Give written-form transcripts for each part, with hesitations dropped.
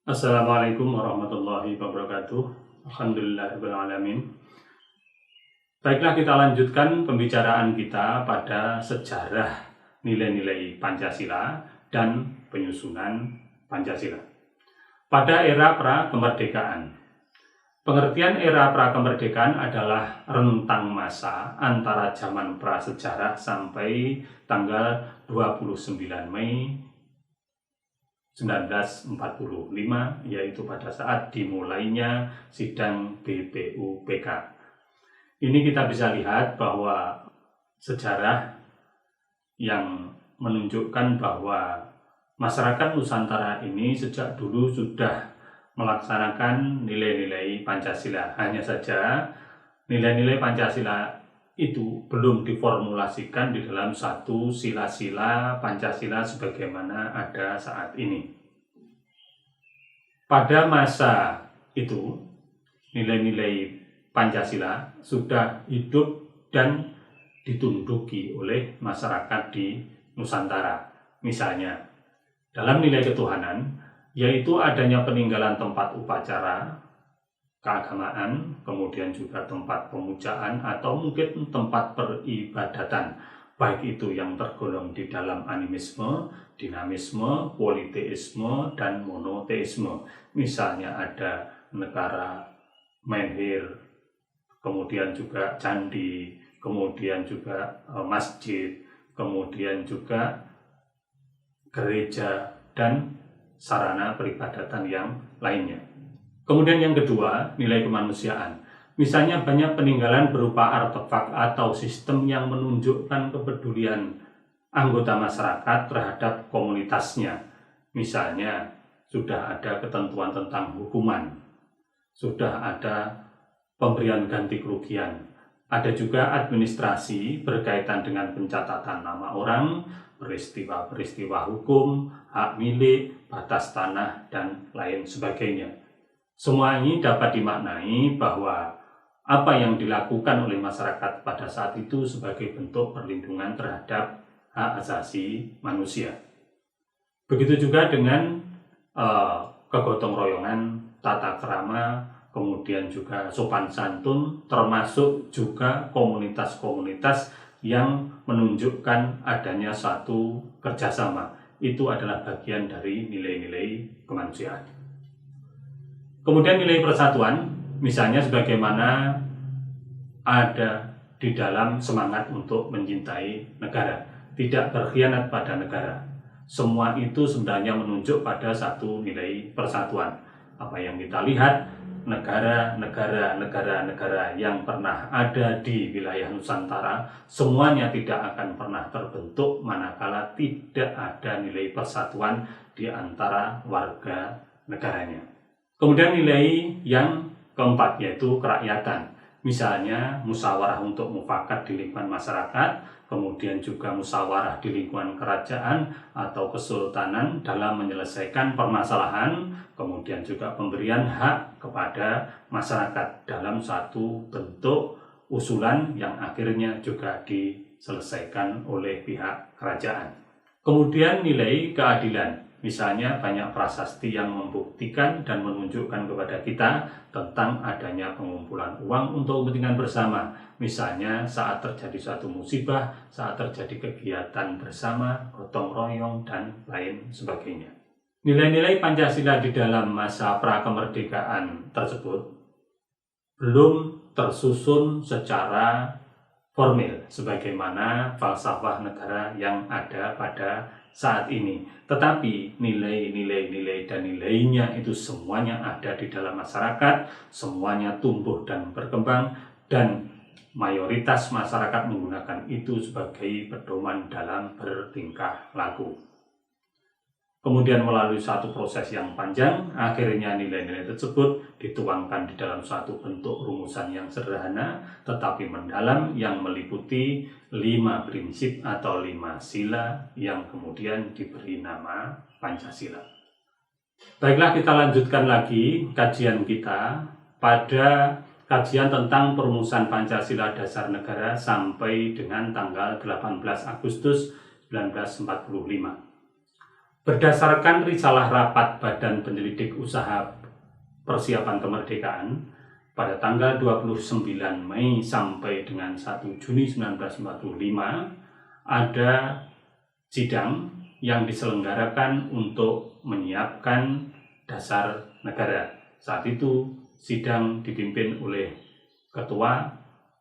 Assalamualaikum warahmatullahi wabarakatuh. Alhamdulillahirrahmanirrahim. Baiklah, kita lanjutkan pembicaraan kita pada sejarah nilai-nilai Pancasila dan penyusunan Pancasila. Pada era pra-kemerdekaan. Pengertian era pra-kemerdekaan adalah rentang masa antara zaman prasejarah sampai tanggal 29 Mei 1945, yaitu pada saat dimulainya sidang BPUPK. Ini kita bisa lihat bahwa sejarah yang menunjukkan bahwa masyarakat Nusantara ini sejak dulu sudah melaksanakan nilai-nilai Pancasila. Hanya saja nilai-nilai Pancasila itu belum diformulasikan di dalam satu sila-sila Pancasila sebagaimana ada saat ini. Pada masa itu, nilai-nilai Pancasila sudah hidup dan ditunduki oleh masyarakat di Nusantara. Misalnya, dalam nilai ketuhanan, yaitu adanya peninggalan tempat upacara keagamaan, kemudian juga tempat pemujaan atau mungkin tempat peribadatan, baik itu yang tergolong di dalam animisme, dinamisme, politeisme, dan monoteisme. Misalnya ada negara menhir, kemudian juga candi, kemudian juga masjid, kemudian juga gereja, dan sarana peribadatan yang lainnya. Kemudian yang kedua, nilai kemanusiaan. Misalnya banyak peninggalan berupa artefak atau sistem yang menunjukkan kepedulian anggota masyarakat terhadap komunitasnya. Misalnya sudah ada ketentuan tentang hukuman, sudah ada pemberian ganti kerugian, ada juga administrasi berkaitan dengan pencatatan nama orang, peristiwa-peristiwa hukum, hak milik, batas tanah, dan lain sebagainya. Semua ini dapat dimaknai bahwa apa yang dilakukan oleh masyarakat pada saat itu sebagai bentuk perlindungan terhadap hak asasi manusia. Begitu juga dengan kegotong royongan, tata krama, kemudian juga sopan santun, termasuk juga komunitas-komunitas yang menunjukkan adanya suatu kerjasama. Itu adalah bagian dari nilai-nilai kemanusiaan. Kemudian nilai persatuan, misalnya sebagaimana ada di dalam semangat untuk mencintai negara, tidak berkhianat pada negara. Semua itu sebenarnya menunjuk pada satu nilai persatuan. Apa yang kita lihat, negara yang pernah ada di wilayah Nusantara, semuanya tidak akan pernah terbentuk manakala tidak ada nilai persatuan di antara warga negaranya. Kemudian nilai yang keempat yaitu kerakyatan. Misalnya musyawarah untuk mufakat di lingkungan masyarakat, kemudian juga musyawarah di lingkungan kerajaan atau kesultanan dalam menyelesaikan permasalahan, kemudian juga pemberian hak kepada masyarakat dalam satu bentuk usulan yang akhirnya juga diselesaikan oleh pihak kerajaan. Kemudian nilai keadilan. Misalnya banyak prasasti yang membuktikan dan menunjukkan kepada kita tentang adanya pengumpulan uang untuk kepentingan bersama. Misalnya saat terjadi suatu musibah, saat terjadi kegiatan bersama, gotong royong, dan lain sebagainya. Nilai-nilai Pancasila di dalam masa pra-kemerdekaan tersebut belum tersusun secara formil sebagaimana falsafah negara yang ada pada saat ini, tetapi nilai-nilai dan nilainya itu semuanya ada di dalam masyarakat, semuanya tumbuh dan berkembang, dan mayoritas masyarakat menggunakan itu sebagai pedoman dalam bertingkah laku. Kemudian melalui satu proses yang panjang, akhirnya nilai-nilai tersebut dituangkan di dalam suatu bentuk rumusan yang sederhana, tetapi mendalam yang meliputi 5 prinsip atau 5 sila yang kemudian diberi nama Pancasila. Baiklah, kita lanjutkan lagi kajian kita pada kajian tentang perumusan Pancasila Dasar Negara sampai dengan tanggal 18 Agustus 1945. Berdasarkan risalah rapat Badan Penyelidik Usaha Persiapan Kemerdekaan pada tanggal 29 Mei sampai dengan 1 Juni 1945, ada sidang yang diselenggarakan untuk menyiapkan dasar negara. Saat itu sidang dipimpin oleh Ketua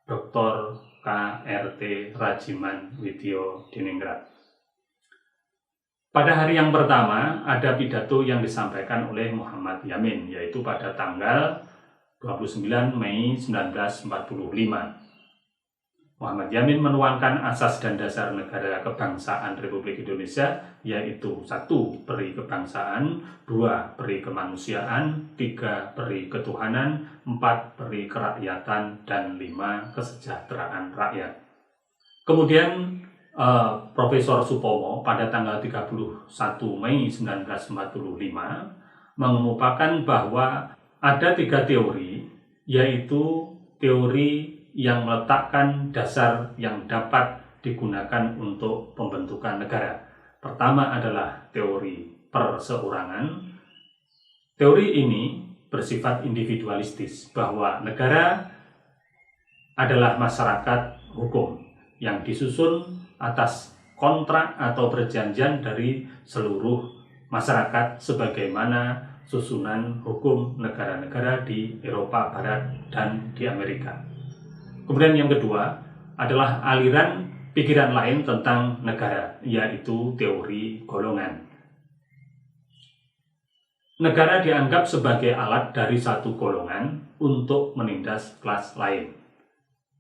Dr. K.R.T. Rajiman Widyo Diningrat. Pada hari yang pertama ada pidato yang disampaikan oleh Muhammad Yamin, yaitu pada tanggal 29 Mei 1945. Muhammad Yamin menuangkan asas dan dasar negara kebangsaan Republik Indonesia, yaitu 1. Peri kebangsaan, 2. Peri kemanusiaan, 3. Peri ketuhanan, 4. Peri kerakyatan, dan 5. Kesejahteraan rakyat. Kemudian Profesor Supomo pada tanggal 31 Mei 1945 mengemukakan bahwa ada 3 teori, yaitu teori yang meletakkan dasar yang dapat digunakan untuk pembentukan negara. Pertama adalah teori perseorangan. Teori ini bersifat individualistis, bahwa negara adalah masyarakat hukum yang disusun atas kontrak atau perjanjian dari seluruh masyarakat sebagaimana susunan hukum negara-negara di Eropa Barat dan di Amerika. Kemudian yang kedua adalah aliran pikiran lain tentang negara, yaitu teori golongan. Negara dianggap sebagai alat dari satu golongan untuk menindas kelas lain.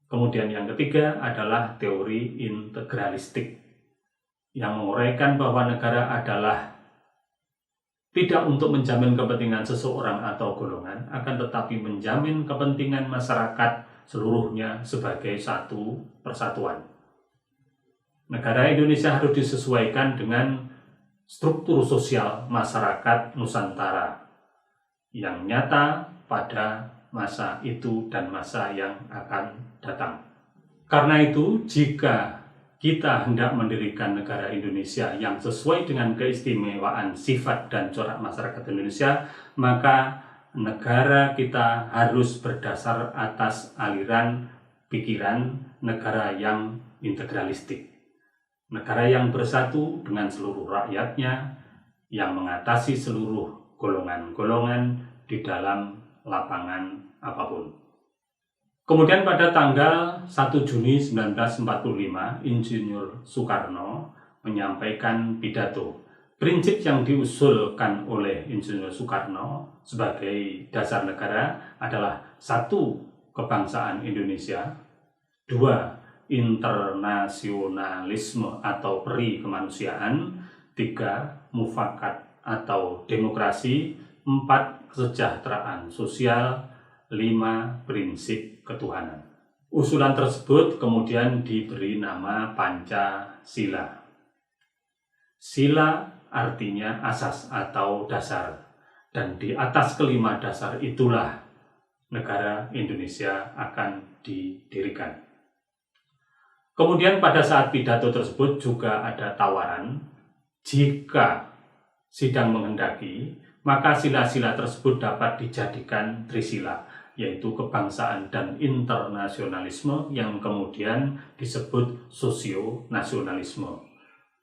Kemudian yang ketiga adalah teori integralistik yang menguraikan bahwa negara adalah tidak untuk menjamin kepentingan seseorang atau golongan, akan tetapi menjamin kepentingan masyarakat seluruhnya sebagai satu persatuan. Negara Indonesia harus disesuaikan dengan struktur sosial masyarakat Nusantara yang nyata pada masa itu dan masa yang akan datang. Karena itu, jika kita hendak mendirikan negara Indonesia yang sesuai dengan keistimewaan sifat dan corak masyarakat Indonesia, maka negara kita harus berdasar atas aliran pikiran negara yang integralistik. Negara yang bersatu dengan seluruh rakyatnya, yang mengatasi seluruh golongan-golongan di dalam lapangan apapun. Kemudian pada tanggal 1 Juni 1945, Insinyur Soekarno menyampaikan pidato. Prinsip yang diusulkan oleh Insinyur Soekarno sebagai dasar negara adalah 1. Kebangsaan Indonesia, 2. Internasionalisme atau peri kemanusiaan, 3. Mufakat atau demokrasi, 4. Kesejahteraan sosial, 5. Prinsip ketuhanan. Usulan tersebut kemudian diberi nama Pancasila. Sila artinya asas atau dasar, dan di atas kelima dasar itulah negara Indonesia akan didirikan. Kemudian pada saat pidato tersebut juga ada tawaran, jika sidang menghendaki, maka sila-sila tersebut dapat dijadikan trisila, yaitu kebangsaan dan internasionalisme yang kemudian disebut sosio-nasionalisme.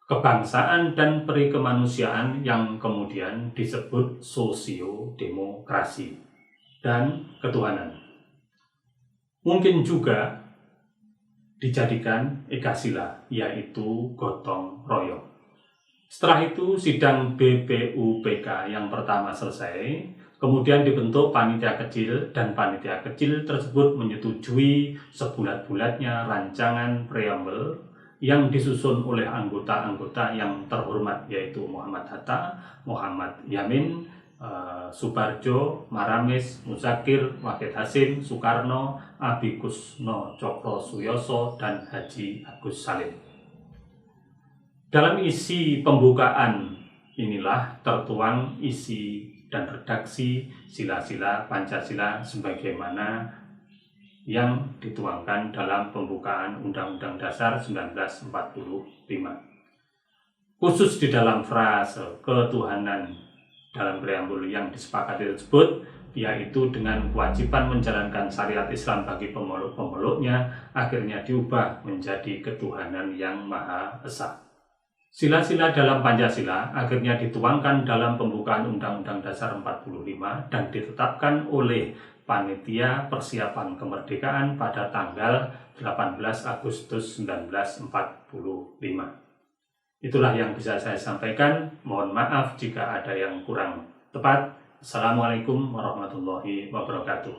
Kebangsaan dan perikemanusiaan yang kemudian disebut sosio-demokrasi, dan ketuhanan. Mungkin juga dijadikan ekasila, yaitu gotong royong. Setelah itu sidang BPUPK yang pertama selesai, kemudian dibentuk panitia kecil, dan panitia kecil tersebut menyetujui sebulat-bulatnya rancangan preambel yang disusun oleh anggota-anggota yang terhormat, yaitu Muhammad Hatta, Muhammad Yamin, Suparjo, Maramis, Muzakir, Wahid Hasim, Soekarno, Abi Kusno Cokro Suyoso, dan Haji Agus Salim. Dalam isi pembukaan inilah tertuang isi dan redaksi sila-sila Pancasila sebagaimana yang dituangkan dalam pembukaan Undang-Undang Dasar 1945. khusus di dalam frase ketuhanan dalam preambul yang disepakati tersebut, yaitu dengan kewajiban menjalankan syariat Islam bagi pemeluk-pemeluknya, akhirnya diubah menjadi ketuhanan yang Maha Esa. Sila-sila dalam Pancasila akhirnya dituangkan dalam pembukaan Undang-Undang Dasar 45 dan ditetapkan oleh Panitia Persiapan Kemerdekaan pada tanggal 18 Agustus 1945. Itulah yang bisa saya sampaikan. Mohon maaf jika ada yang kurang tepat. Assalamualaikum warahmatullahi wabarakatuh.